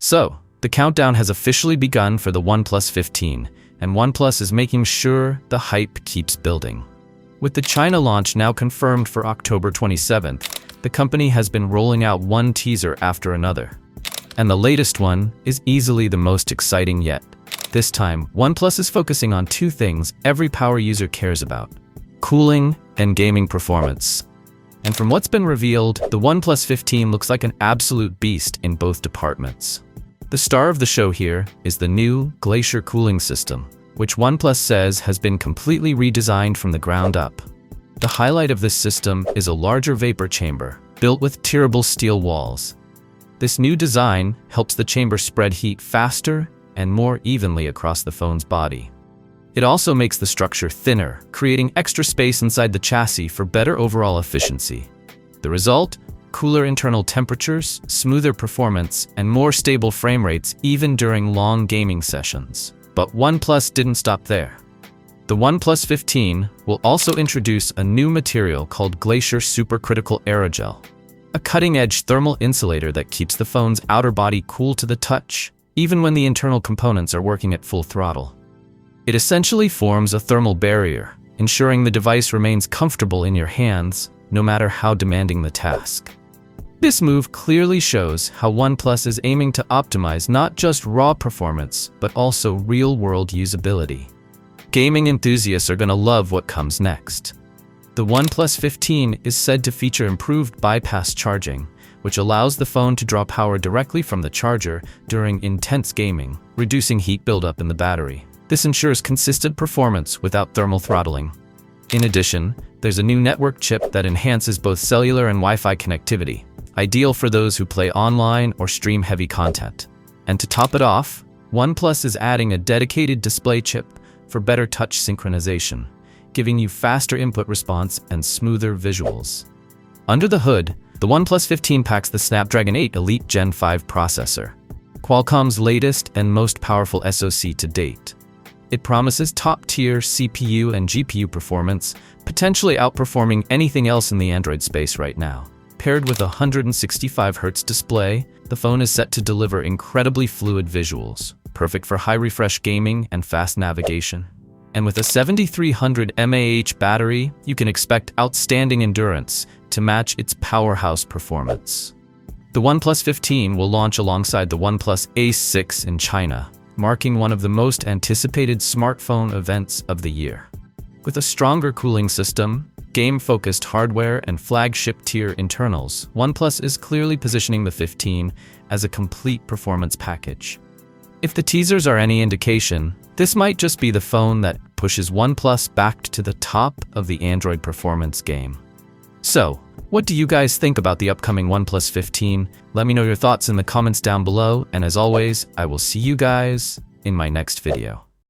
So, the countdown has officially begun for the OnePlus 15, and OnePlus is making sure the hype keeps building. With the China launch now confirmed for October 27th, the company has been rolling out one teaser after another. And the latest one is easily the most exciting yet. This time, OnePlus is focusing on two things every power user cares about: cooling and gaming performance. And from what's been revealed, the OnePlus 15 looks like an absolute beast in both departments. The star of the show here is the new Glacier cooling system, which OnePlus says has been completely redesigned from the ground up. The highlight of this system is a larger vapor chamber, built with tearable steel walls. This new design helps the chamber spread heat faster and more evenly across the phone's body. It also makes the structure thinner, creating extra space inside the chassis for better overall efficiency. The result? Cooler internal temperatures, smoother performance, and more stable frame rates even during long gaming sessions. But OnePlus didn't stop there. The OnePlus 15 will also introduce a new material called Glacier Supercritical Aerogel, a cutting-edge thermal insulator that keeps the phone's outer body cool to the touch, even when the internal components are working at full throttle. It essentially forms a thermal barrier, ensuring the device remains comfortable in your hands, no matter how demanding the task. This move clearly shows how OnePlus is aiming to optimize not just raw performance, but also real-world usability. Gaming enthusiasts are going to love what comes next. The OnePlus 15 is said to feature improved bypass charging, which allows the phone to draw power directly from the charger during intense gaming, reducing heat buildup in the battery. This ensures consistent performance without thermal throttling. In addition, there's a new network chip that enhances both cellular and Wi-Fi connectivity, ideal for those who play online or stream heavy content. And to top it off, OnePlus is adding a dedicated display chip for better touch synchronization, giving you faster input response and smoother visuals. Under the hood, the OnePlus 15 packs the Snapdragon 8 Elite Gen 5 processor, Qualcomm's latest and most powerful SoC to date. It promises top-tier CPU and GPU performance, potentially outperforming anything else in the Android space right now. Paired with a 165Hz display, the phone is set to deliver incredibly fluid visuals, perfect for high-refresh gaming and fast navigation. And with a 7300 mAh battery, you can expect outstanding endurance to match its powerhouse performance. The OnePlus 15 will launch alongside the OnePlus Ace 6 in China, marking one of the most anticipated smartphone events of the year. With a stronger cooling system, game-focused hardware, and flagship-tier internals, OnePlus is clearly positioning the 15 as a complete performance package. If the teasers are any indication, this might just be the phone that pushes OnePlus back to the top of the Android performance game. So, what do you guys think about the upcoming OnePlus 15? Let me know your thoughts in the comments down below, and as always, I will see you guys in my next video.